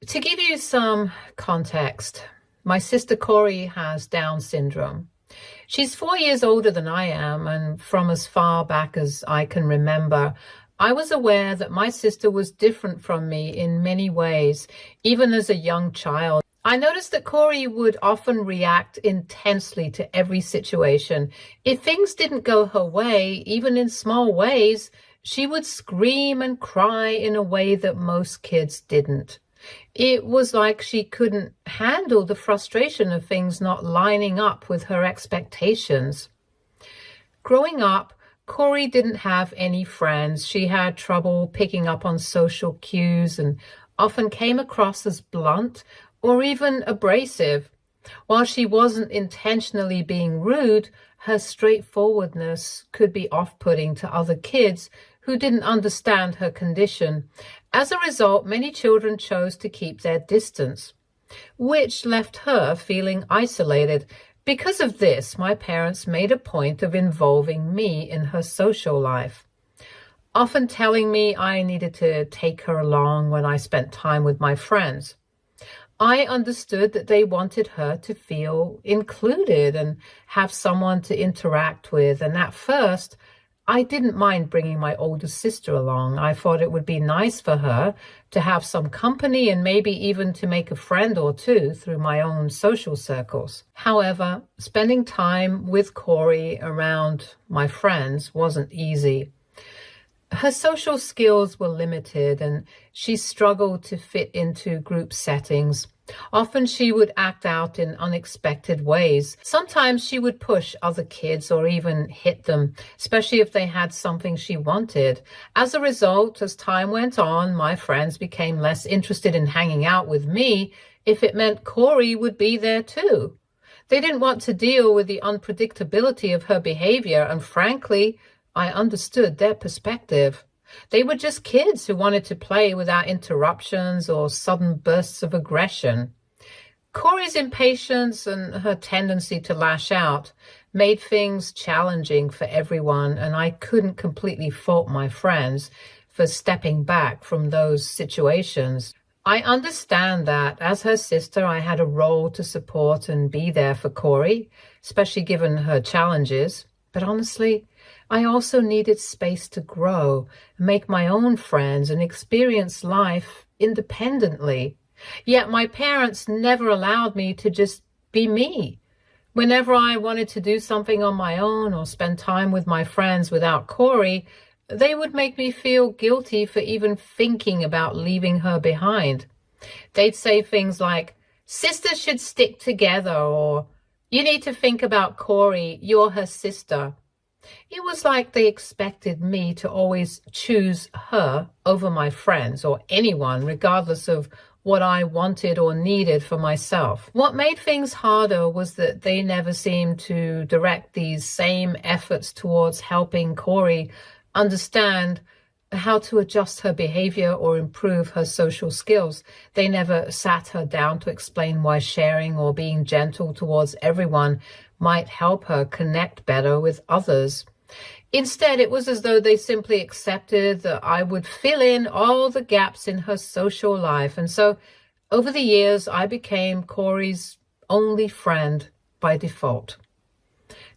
To give you some context, my sister Corey has Down syndrome. She's 4 years older than I am, and from as far back as I can remember, I was aware that my sister was different from me in many ways, even as a young child. I noticed that Corey would often react intensely to every situation. If things didn't go her way, even in small ways, she would scream and cry in a way that most kids didn't. It was like she couldn't handle the frustration of things not lining up with her expectations. Growing up, Corey didn't have any friends. She had trouble picking up on social cues and often came across as blunt or even abrasive. While she wasn't intentionally being rude, her straightforwardness could be off-putting to other kids who didn't understand her condition. As a result, many children chose to keep their distance, which left her feeling isolated. Because of this, my parents made a point of involving me in her social life, often telling me I needed to take her along when I spent time with my friends. I understood that they wanted her to feel included and have someone to interact with. And at first, I didn't mind bringing my older sister along. I thought it would be nice for her to have some company and maybe even to make a friend or two through my own social circles. However, spending time with Corey around my friends wasn't easy. Her social skills were limited and she struggled to fit into group settings. Often she would act out in unexpected ways. Sometimes she would push other kids or even hit them, especially if they had something she wanted. As a result, as time went on, my friends became less interested in hanging out with me if it meant Corey would be there too. They didn't want to deal with the unpredictability of her behavior, and frankly, I understood their perspective. They were just kids who wanted to play without interruptions or sudden bursts of aggression. Corey's impatience and her tendency to lash out made things challenging for everyone, and I couldn't completely fault my friends for stepping back from those situations. I understand that as her sister, I had a role to support and be there for Corey, especially given her challenges. But honestly, I also needed space to grow, make my own friends, and experience life independently. Yet my parents never allowed me to just be me. Whenever I wanted to do something on my own or spend time with my friends without Corey, they would make me feel guilty for even thinking about leaving her behind. They'd say things like, "Sisters should stick together," or "You need to think about Corey, you're her sister." It was like they expected me to always choose her over my friends or anyone, regardless of what I wanted or needed for myself. What made things harder was that they never seemed to direct these same efforts towards helping Corey understand how to adjust her behavior or improve her social skills. They never sat her down to explain why sharing or being gentle towards everyone might help her connect better with others. Instead, it was as though they simply accepted that I would fill in all the gaps in her social life. And so over the years, I became Corey's only friend by default.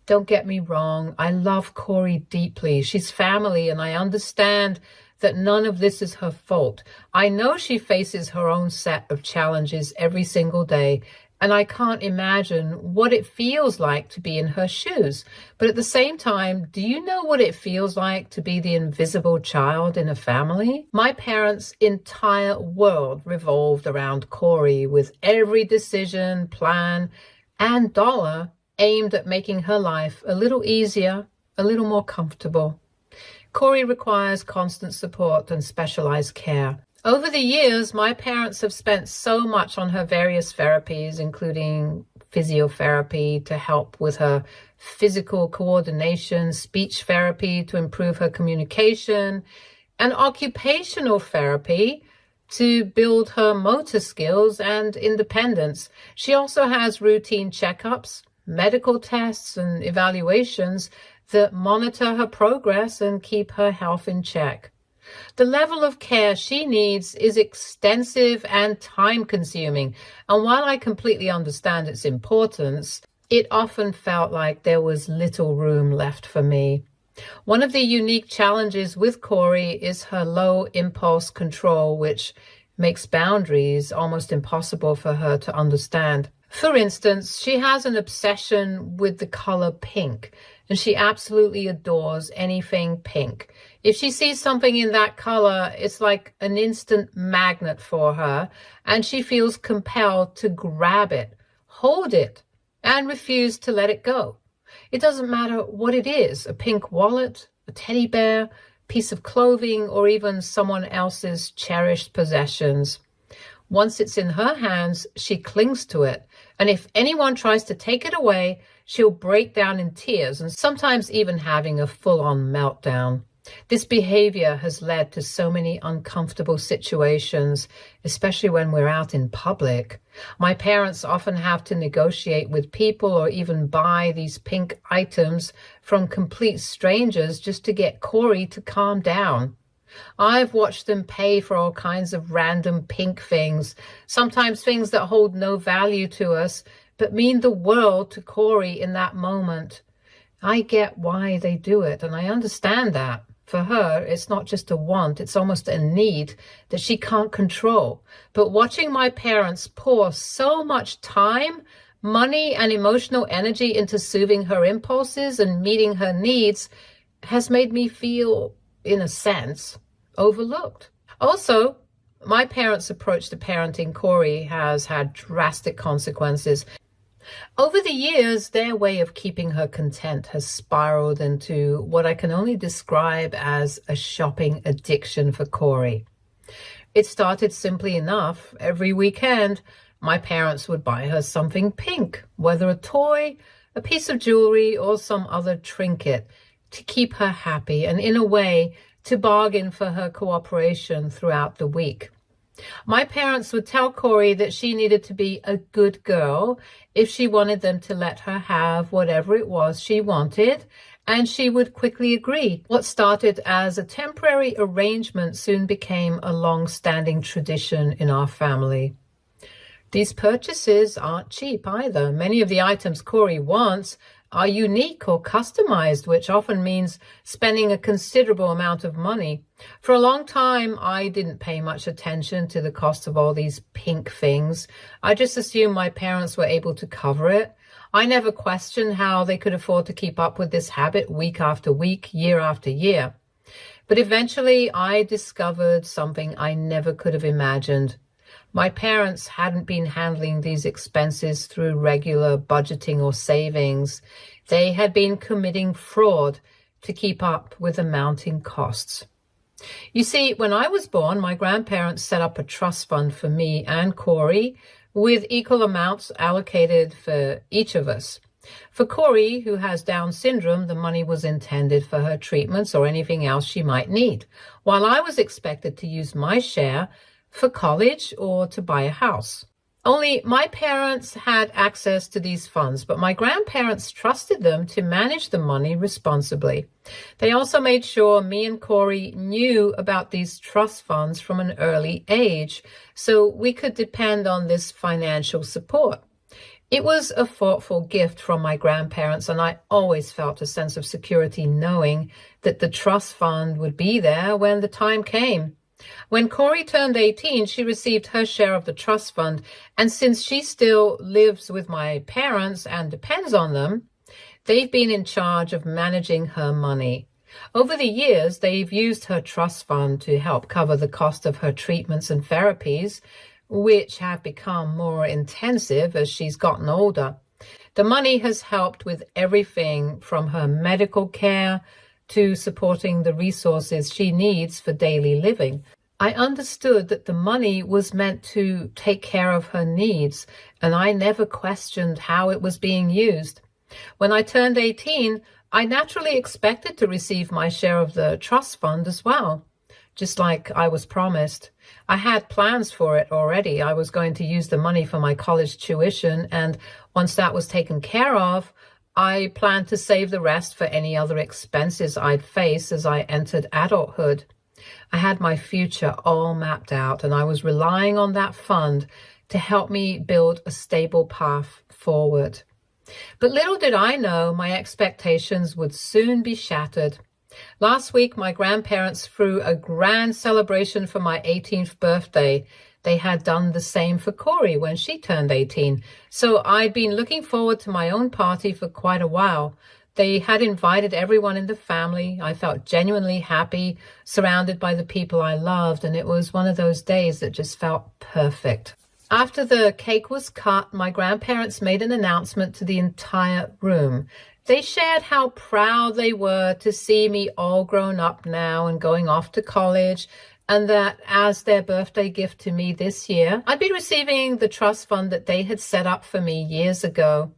Don't get me wrong, I love Corey deeply. She's family, and I understand that none of this is her fault. I know she faces her own set of challenges every single day, and I can't imagine what it feels like to be in her shoes. But at the same time, do you know what it feels like to be the invisible child in a family? My parents' entire world revolved around Corey, with every decision, plan, and dollar aimed at making her life a little easier, a little more comfortable. Corey requires constant support and specialized care. Over the years, my parents have spent so much on her various therapies, including physiotherapy to help with her physical coordination, speech therapy to improve her communication, and occupational therapy to build her motor skills and independence. She also has routine checkups, medical tests, and evaluations that monitor her progress and keep her health in check. The level of care she needs is extensive and time-consuming, and while I completely understand its importance, it often felt like there was little room left for me. One of the unique challenges with Corey is her low impulse control, which makes boundaries almost impossible for her to understand. For instance, she has an obsession with the color pink, and she absolutely adores anything pink. If she sees something in that color, it's like an instant magnet for her, and she feels compelled to grab it, hold it, and refuse to let it go. It doesn't matter what it is, a pink wallet, a teddy bear, piece of clothing, or even someone else's cherished possessions. Once it's in her hands, she clings to it, and if anyone tries to take it away, she'll break down in tears and sometimes even having a full-on meltdown. This behavior has led to so many uncomfortable situations, especially when we're out in public. My parents often have to negotiate with people or even buy these pink items from complete strangers just to get Corey to calm down. I've watched them pay for all kinds of random pink things, sometimes things that hold no value to us, but mean the world to Corey in that moment. I get why they do it, and I understand that. For her, it's not just a want, it's almost a need that she can't control. But watching my parents pour so much time, money, and emotional energy into soothing her impulses and meeting her needs has made me feel, in a sense, overlooked. Also, my parents' approach to parenting Corey has had drastic consequences. Over the years, their way of keeping her content has spiraled into what I can only describe as a shopping addiction for Corey. It started simply enough. Every weekend, my parents would buy her something pink, whether a toy, a piece of jewelry, or some other trinket, to keep her happy and, in a way, to bargain for her cooperation throughout the week. My parents would tell Corey that she needed to be a good girl if she wanted them to let her have whatever it was she wanted, and she would quickly agree. What started as a temporary arrangement soon became a long-standing tradition in our family. These purchases aren't cheap either. Many of the items Corey wants are unique or customized, which often means spending a considerable amount of money. For a long time, I didn't pay much attention to the cost of all these pink things. I just assumed my parents were able to cover it. I never questioned how they could afford to keep up with this habit week after week, year after year. But eventually, I discovered something I never could have imagined. My parents hadn't been handling these expenses through regular budgeting or savings. They had been committing fraud to keep up with the mounting costs. You see, when I was born, my grandparents set up a trust fund for me and Corey with equal amounts allocated for each of us. For Corey, who has Down syndrome, the money was intended for her treatments or anything else she might need, while I was expected to use my share for college or to buy a house. Only my parents had access to these funds, but my grandparents trusted them to manage the money responsibly. They also made sure me and Corey knew about these trust funds from an early age, so we could depend on this financial support. It was a thoughtful gift from my grandparents, and I always felt a sense of security knowing that the trust fund would be there when the time came. When Corey turned 18, she received her share of the trust fund, and since she still lives with my parents and depends on them, they've been in charge of managing her money. Over the years, they've used her trust fund to help cover the cost of her treatments and therapies, which have become more intensive as she's gotten older. The money has helped with everything from her medical care to supporting the resources she needs for daily living. I understood that the money was meant to take care of her needs, and I never questioned how it was being used. When I turned 18, I naturally expected to receive my share of the trust fund as well, just like I was promised. I had plans for it already. I was going to use the money for my college tuition, and once that was taken care of, I planned to save the rest for any other expenses I'd face as I entered adulthood. I had my future all mapped out, and I was relying on that fund to help me build a stable path forward. But little did I know my expectations would soon be shattered. Last week, my grandparents threw a grand celebration for my 18th birthday. They had done the same for Corey when she turned 18. So I'd been looking forward to my own party for quite a while. They had invited everyone in the family. I felt genuinely happy, surrounded by the people I loved, and it was one of those days that just felt perfect. After the cake was cut, my grandparents made an announcement to the entire room. They shared how proud they were to see me all grown up now and going off to college, and that as their birthday gift to me this year, I'd be receiving the trust fund that they had set up for me years ago.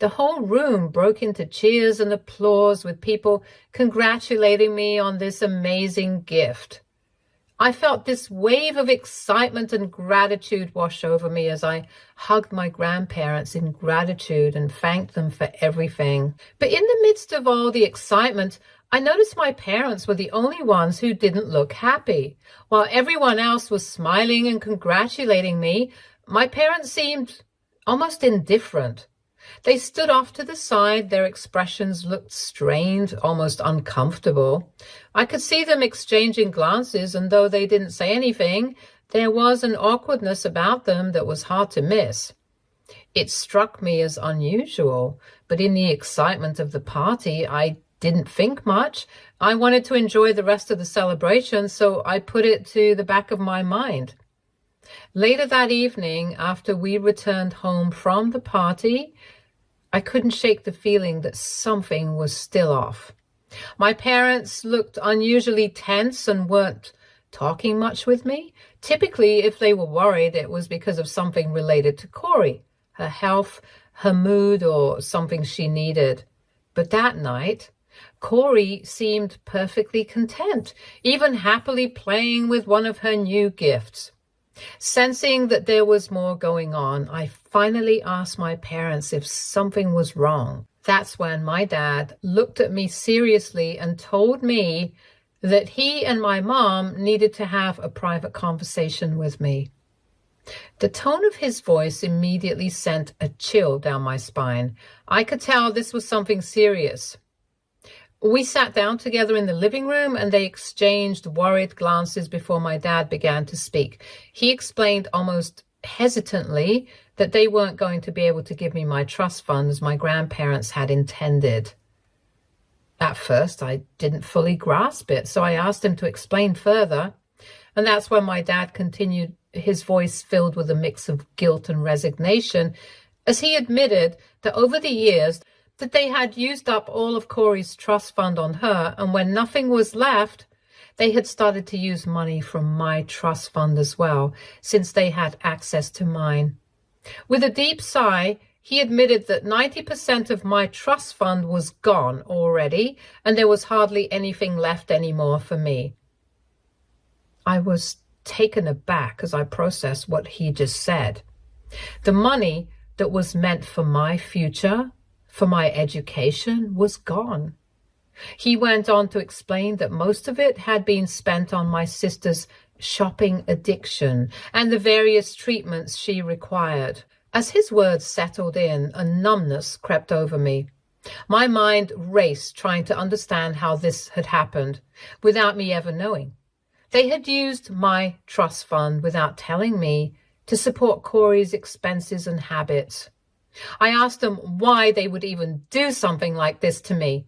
The whole room broke into cheers and applause, with people congratulating me on this amazing gift. I felt this wave of excitement and gratitude wash over me as I hugged my grandparents in gratitude and thanked them for everything. But in the midst of all the excitement, I noticed my parents were the only ones who didn't look happy. While everyone else was smiling and congratulating me, my parents seemed almost indifferent. They stood off to the side. Their expressions looked strained, almost uncomfortable. I could see them exchanging glances, and though they didn't say anything, there was an awkwardness about them that was hard to miss. It struck me as unusual, but in the excitement of the party, I didn't think much. I wanted to enjoy the rest of the celebration, so I put it to the back of my mind. Later that evening, after we returned home from the party, I couldn't shake the feeling that something was still off. My parents looked unusually tense and weren't talking much with me. Typically, if they were worried, it was because of something related to Corey, her health, her mood, or something she needed. But that night, Corey seemed perfectly content, even happily playing with one of her new gifts. Sensing that there was more going on, I finally asked my parents if something was wrong. That's when my dad looked at me seriously and told me that he and my mom needed to have a private conversation with me. The tone of his voice immediately sent a chill down my spine. I could tell this was something serious. We sat down together in the living room, and they exchanged worried glances before my dad began to speak. He explained almost hesitantly that they weren't going to be able to give me my trust fund as my grandparents had intended. At first, I didn't fully grasp it, so I asked him to explain further. And that's when my dad continued, his voice filled with a mix of guilt and resignation, as he admitted that over the years, that they had used up all of Corey's trust fund on her, and when nothing was left, they had started to use money from my trust fund as well, since they had access to mine. With a deep sigh, he admitted that 90% of my trust fund was gone already, and there was hardly anything left anymore for me. I was taken aback as I processed what he just said. The money that was meant for my future, for my education, was gone. He went on to explain that most of it had been spent on my sister's shopping addiction and the various treatments she required. As his words settled in, a numbness crept over me. My mind raced trying to understand how this had happened without me ever knowing. They had used my trust fund without telling me to support Corey's expenses and habits. I asked them why they would even do something like this to me.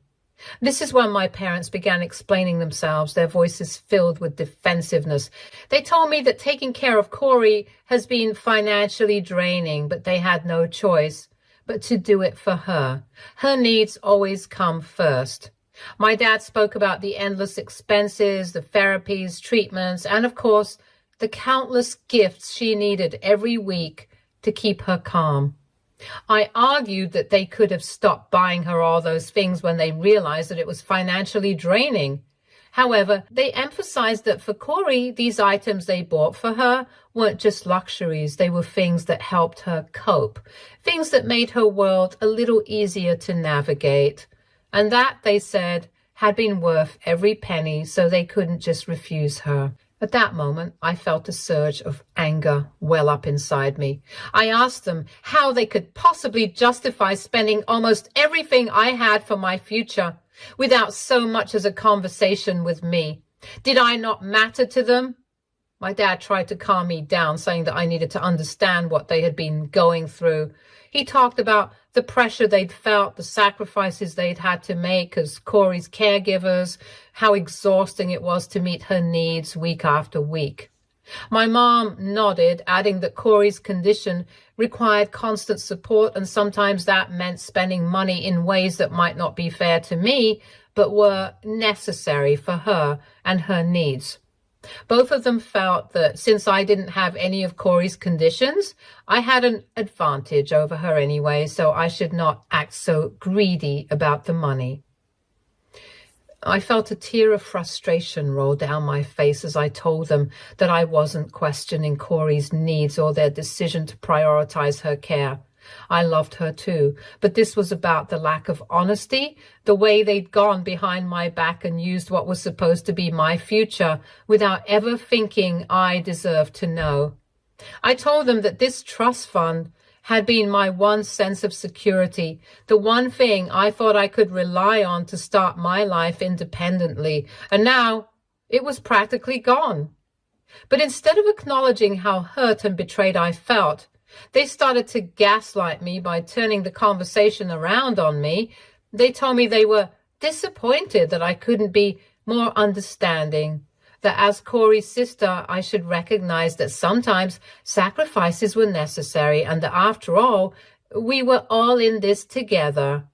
This is when my parents began explaining themselves, their voices filled with defensiveness. They told me that taking care of Corey has been financially draining, but they had no choice but to do it for her. Her needs always come first. My dad spoke about the endless expenses, the therapies, treatments, and of course, the countless gifts she needed every week to keep her calm. I argued that they could have stopped buying her all those things when they realized that it was financially draining. However, they emphasized that for Corey, these items they bought for her weren't just luxuries. They were things that helped her cope, things that made her world a little easier to navigate. And that, they said, had been worth every penny, so they couldn't just refuse her. At that moment, I felt a surge of anger well up inside me. I asked them how they could possibly justify spending almost everything I had for my future without so much as a conversation with me. Did I not matter to them? My dad tried to calm me down, saying that I needed to understand what they had been going through. He talked about the pressure they'd felt, the sacrifices they'd had to make as Corey's caregivers, how exhausting it was to meet her needs week after week. My mom nodded, adding that Corey's condition required constant support, and sometimes that meant spending money in ways that might not be fair to me, but were necessary for her and her needs. Both of them felt that since I didn't have any of Corey's conditions, I had an advantage over her anyway, so I should not act so greedy about the money. I felt a tear of frustration roll down my face as I told them that I wasn't questioning Corey's needs or their decision to prioritize her care. I loved her too, but this was about the lack of honesty, the way they'd gone behind my back and used what was supposed to be my future without ever thinking I deserved to know. I told them that this trust fund had been my one sense of security, the one thing I thought I could rely on to start my life independently, and now it was practically gone. But instead of acknowledging how hurt and betrayed I felt, they started to gaslight me by turning the conversation around on me. They told me they were disappointed that I couldn't be more understanding, that as Corey's sister, I should recognize that sometimes sacrifices were necessary and that after all, we were all in this together.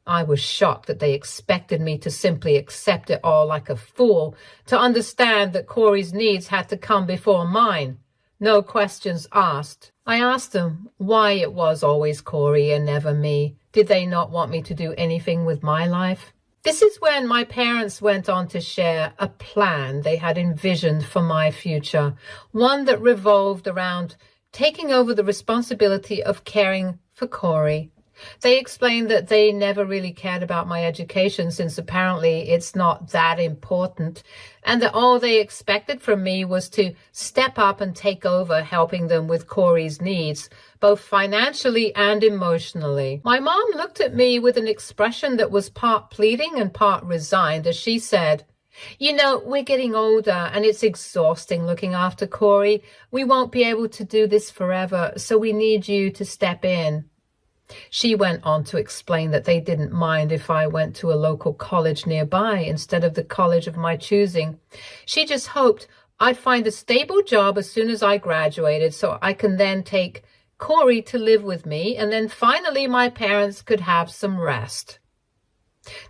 I was shocked that they expected me to simply accept it all like a fool, to understand that Corey's needs had to come before mine. No questions asked. I asked them why it was always Corey and never me. Did they not want me to do anything with my life? This is when my parents went on to share a plan they had envisioned for my future, one that revolved around taking over the responsibility of caring for Corey. They explained that they never really cared about my education since apparently it's not that important, and that all they expected from me was to step up and take over helping them with Corey's needs, both financially and emotionally. My mom looked at me with an expression that was part pleading and part resigned as she said, "You know, we're getting older and it's exhausting looking after Corey. We won't be able to do this forever, so we need you to step in." She went on to explain that they didn't mind if I went to a local college nearby instead of the college of my choosing. She just hoped I'd find a stable job as soon as I graduated so I can then take Corey to live with me, and then finally my parents could have some rest.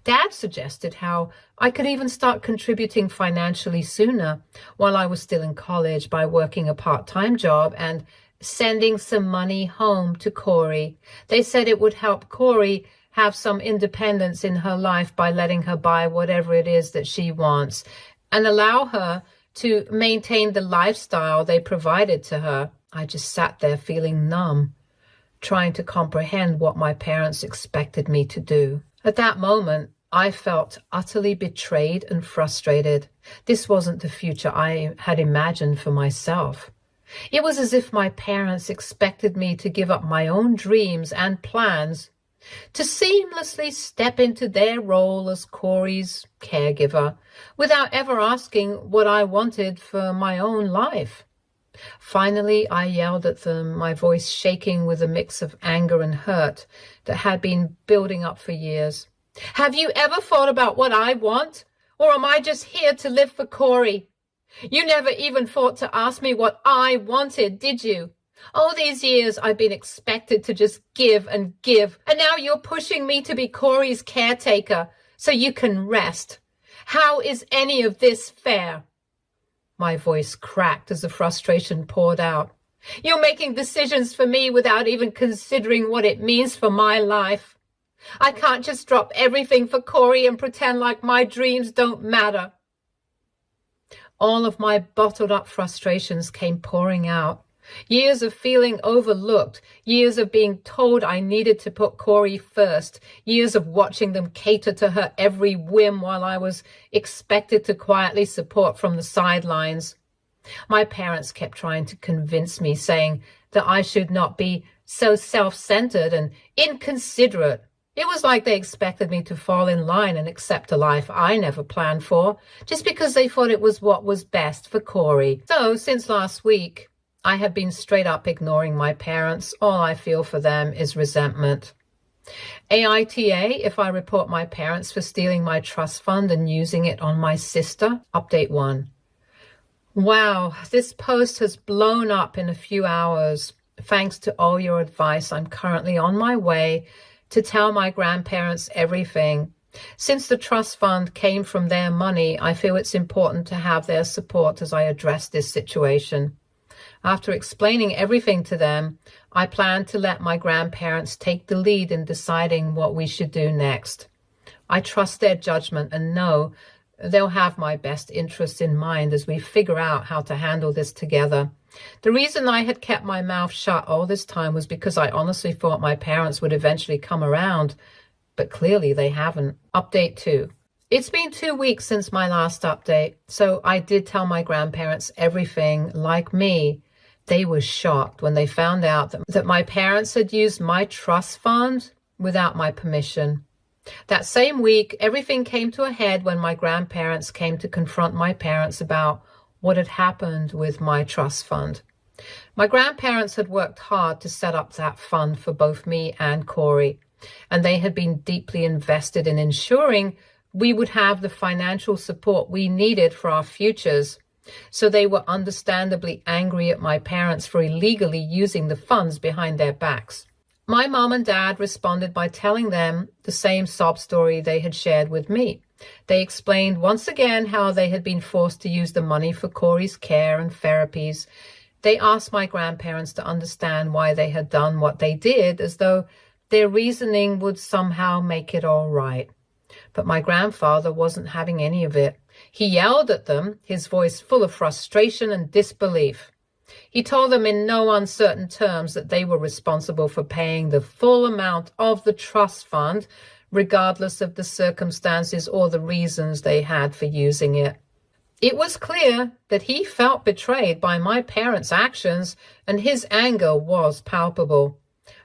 Dad suggested how I could even start contributing financially sooner while I was still in college by working a part-time job and sending some money home to Corey. They said it would help Corey have some independence in her life by letting her buy whatever it is that she wants and allow her to maintain the lifestyle they provided to her. I just sat there feeling numb, trying to comprehend what my parents expected me to do. At that moment, I felt utterly betrayed and frustrated. This wasn't the future I had imagined for myself. It was as if my parents expected me to give up my own dreams and plans to seamlessly step into their role as Corey's caregiver without ever asking what I wanted for my own life. Finally, I yelled at them, my voice shaking with a mix of anger and hurt that had been building up for years. "Have you ever thought about what I want? Or am I just here to live for Corey? You never even thought to ask me what I wanted, did you? All these years I've been expected to just give, and now you're pushing me to be Corey's caretaker so you can rest. How is any of this fair?" My voice cracked as the frustration poured out. "You're making decisions for me without even considering what it means for my life. I can't just drop everything for Corey and pretend like my dreams don't matter." All of my bottled up frustrations came pouring out. Years of feeling overlooked, years of being told I needed to put Corey first, years of watching them cater to her every whim while I was expected to quietly support from the sidelines. My parents kept trying to convince me, saying that I should not be so self-centered and inconsiderate. It was like they expected me to fall in line and accept a life I never planned for, just because they thought it was what was best for Corey. So, since last week, I have been straight up ignoring my parents. All I feel for them is resentment. AITA if I report my parents for stealing my trust fund and using it on my sister. Update 1. Wow, this post has blown up in a few hours. Thanks to all your advice, I'm currently on my way to tell my grandparents everything. Since the trust fund came from their money, I feel it's important to have their support as I address this situation. After explaining everything to them, I plan to let my grandparents take the lead in deciding what we should do next. I trust their judgment and know they'll have my best interests in mind as we figure out how to handle this together. The reason I had kept my mouth shut all this time was because I honestly thought my parents would eventually come around, but clearly they haven't. Update 2. It's been 2 weeks since my last update, so I did tell my grandparents everything. Like me, they were shocked when they found out that my parents had used my trust fund without my permission. That same week, everything came to a head when my grandparents came to confront my parents about what had happened with my trust fund. My grandparents had worked hard to set up that fund for both me and Corey, and they had been deeply invested in ensuring we would have the financial support we needed for our futures. So they were understandably angry at my parents for illegally using the funds behind their backs. My mom and dad responded by telling them the same sob story they had shared with me. They explained once again how they had been forced to use the money for Corey's care and therapies. They asked my grandparents to understand why they had done what they did, as though their reasoning would somehow make it all right. But my grandfather wasn't having any of it. He yelled at them, his voice full of frustration and disbelief. He told them in no uncertain terms that they were responsible for paying the full amount of the trust fund, regardless of the circumstances or the reasons they had for using it. It was clear that he felt betrayed by my parents' actions, and his anger was palpable.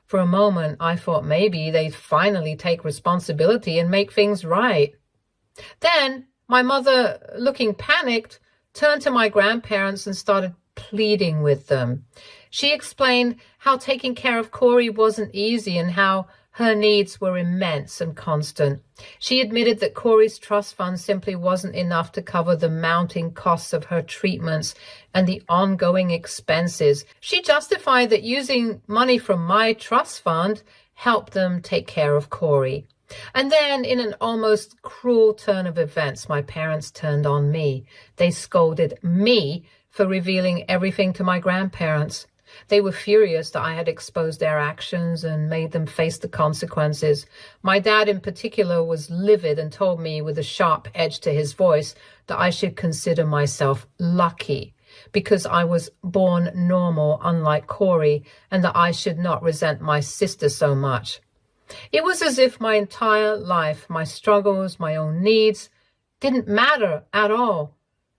For a moment, I thought maybe they'd finally take responsibility and make things right. Then, my mother, looking panicked, turned to my grandparents and started pleading with them. She explained how taking care of Corey wasn't easy and how her needs were immense and constant. She admitted that Corey's trust fund simply wasn't enough to cover the mounting costs of her treatments and the ongoing expenses. She justified that using money from my trust fund helped them take care of Corey. And then, in an almost cruel turn of events, my parents turned on me. They scolded me for revealing everything to my grandparents. They were furious that I had exposed their actions and made them face the consequences. My dad in particular was livid and told me with a sharp edge to his voice that I should consider myself lucky because I was born normal, unlike Corey, and that I should not resent my sister so much. It was as if my entire life, my struggles, my own needs, didn't matter at all.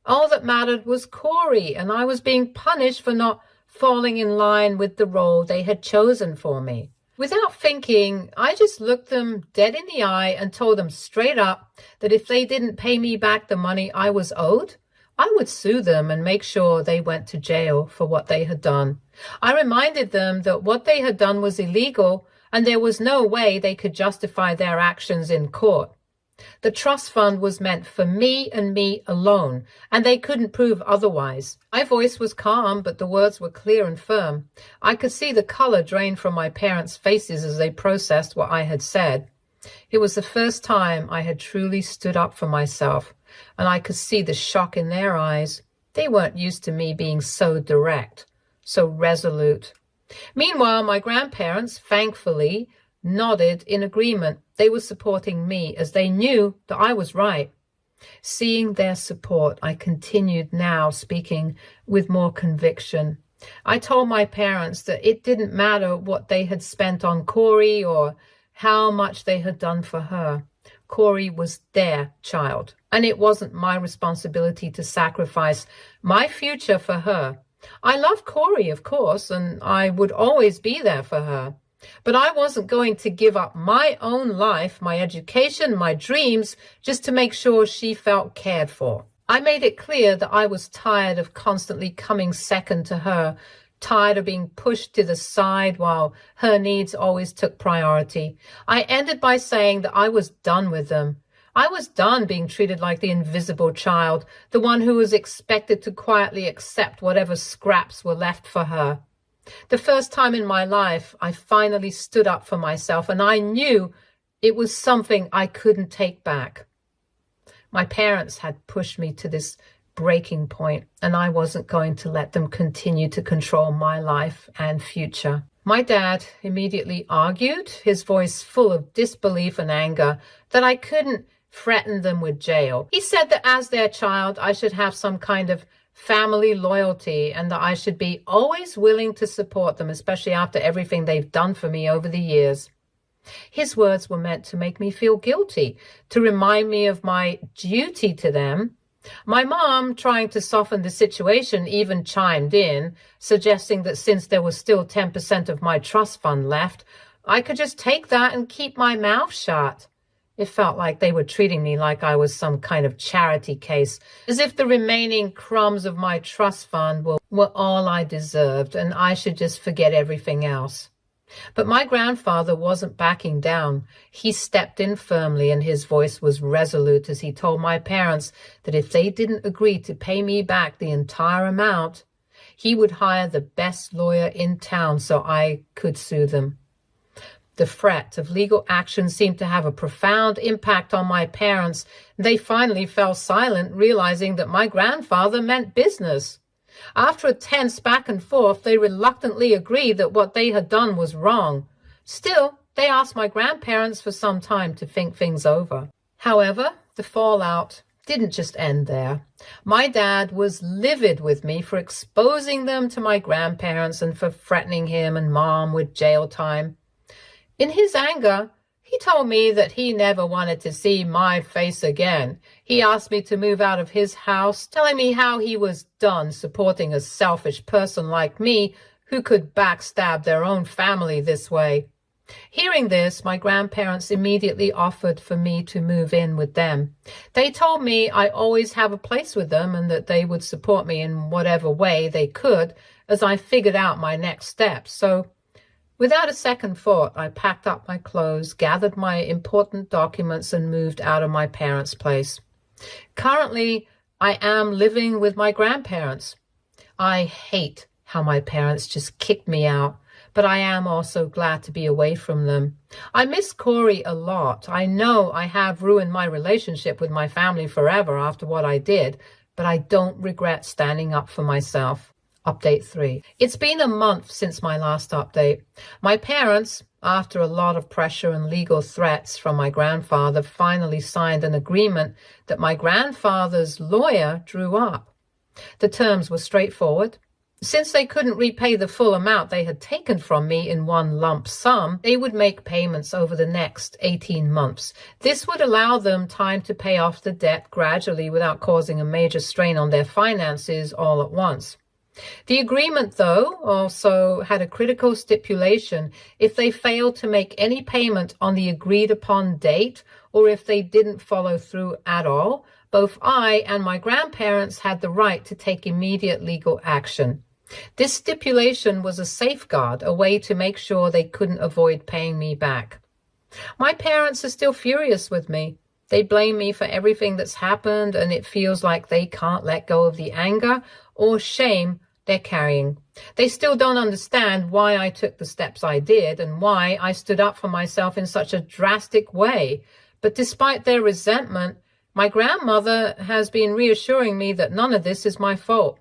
All that mattered was Corey, and I was being punished for not falling in line with the role they had chosen for me. Without thinking, I just looked them dead in the eye and told them straight up that if they didn't pay me back the money I was owed, I would sue them and make sure they went to jail for what they had done. I reminded them that what they had done was illegal and there was no way they could justify their actions in court. The trust fund was meant for me and me alone, and they couldn't prove otherwise. My voice was calm, but the words were clear and firm. I could see the color drain from my parents' faces as they processed what I had said. It was the first time I had truly stood up for myself, and I could see the shock in their eyes. They weren't used to me being so direct, so resolute. Meanwhile, my grandparents, thankfully, nodded in agreement. They were supporting me as they knew that I was right. Seeing their support, I continued now speaking with more conviction. I told my parents that it didn't matter what they had spent on Corey or how much they had done for her. Corey was their child, and it wasn't my responsibility to sacrifice my future for her. I love Corey, of course, and I would always be there for her. But I wasn't going to give up my own life, my education, my dreams, just to make sure she felt cared for. I made it clear that I was tired of constantly coming second to her, tired of being pushed to the side while her needs always took priority. I ended by saying that I was done with them. I was done being treated like the invisible child, the one who was expected to quietly accept whatever scraps were left for her. The first time in my life, I finally stood up for myself, and I knew it was something I couldn't take back. My parents had pushed me to this breaking point, and I wasn't going to let them continue to control my life and future. My dad immediately argued, his voice full of disbelief and anger, that I couldn't threaten them with jail. He said that as their child, I should have some kind of family loyalty and that I should be always willing to support them, especially after everything they've done for me over the years. His words were meant to make me feel guilty, to remind me of my duty to them. My mom, trying to soften the situation, even chimed in, suggesting that since there was still 10% of my trust fund left, I could just take that and keep my mouth shut. It felt like they were treating me like I was some kind of charity case, as if the remaining crumbs of my trust fund were all I deserved, and I should just forget everything else. But my grandfather wasn't backing down. He stepped in firmly, and his voice was resolute as he told my parents that if they didn't agree to pay me back the entire amount, he would hire the best lawyer in town so I could sue them. The threat of legal action seemed to have a profound impact on my parents. They finally fell silent, realizing that my grandfather meant business. After a tense back and forth, they reluctantly agreed that what they had done was wrong. Still, they asked my grandparents for some time to think things over. However, the fallout didn't just end there. My dad was livid with me for exposing them to my grandparents and for threatening him and Mom with jail time. In his anger, he told me that he never wanted to see my face again. He asked me to move out of his house, telling me how he was done supporting a selfish person like me who could backstab their own family this way. Hearing this, my grandparents immediately offered for me to move in with them. They told me I always have a place with them and that they would support me in whatever way they could as I figured out my next steps. So, without a second thought, I packed up my clothes, gathered my important documents, and moved out of my parents' place. Currently, I am living with my grandparents. I hate how my parents just kicked me out, but I am also glad to be away from them. I miss Corey a lot. I know I have ruined my relationship with my family forever after what I did, but I don't regret standing up for myself. Update 3. It's been a month since my last update. My parents, after a lot of pressure and legal threats from my grandfather, finally signed an agreement that my grandfather's lawyer drew up. The terms were straightforward. Since they couldn't repay the full amount they had taken from me in one lump sum, they would make payments over the next 18 months. This would allow them time to pay off the debt gradually without causing a major strain on their finances all at once. The agreement, though, also had a critical stipulation. If they failed to make any payment on the agreed-upon date, or if they didn't follow through at all, both I and my grandparents had the right to take immediate legal action. This stipulation was a safeguard, a way to make sure they couldn't avoid paying me back. My parents are still furious with me. They blame me for everything that's happened, and it feels like they can't let go of the anger or shame they're carrying. They still don't understand why I took the steps I did and why I stood up for myself in such a drastic way. But despite their resentment, my grandmother has been reassuring me that none of this is my fault.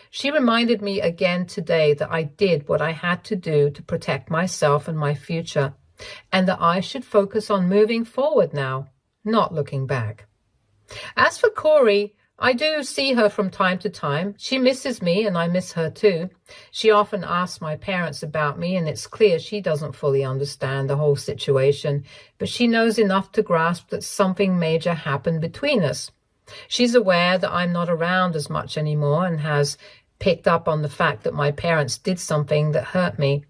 She reminded me again today that I did what I had to do to protect myself and my future, and that I should focus on moving forward now, not looking back. As for Corey, I do see her from time to time. She misses me and I miss her too. She often asks my parents about me, and it's clear she doesn't fully understand the whole situation, but she knows enough to grasp that something major happened between us. She's aware that I'm not around as much anymore and has picked up on the fact that my parents did something that hurt me.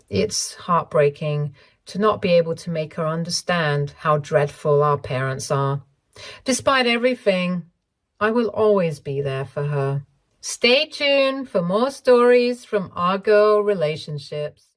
It's heartbreaking to not be able to make her understand how dreadful our parents are. Despite everything, I will always be there for her. Stay tuned for more stories from our girl relationships.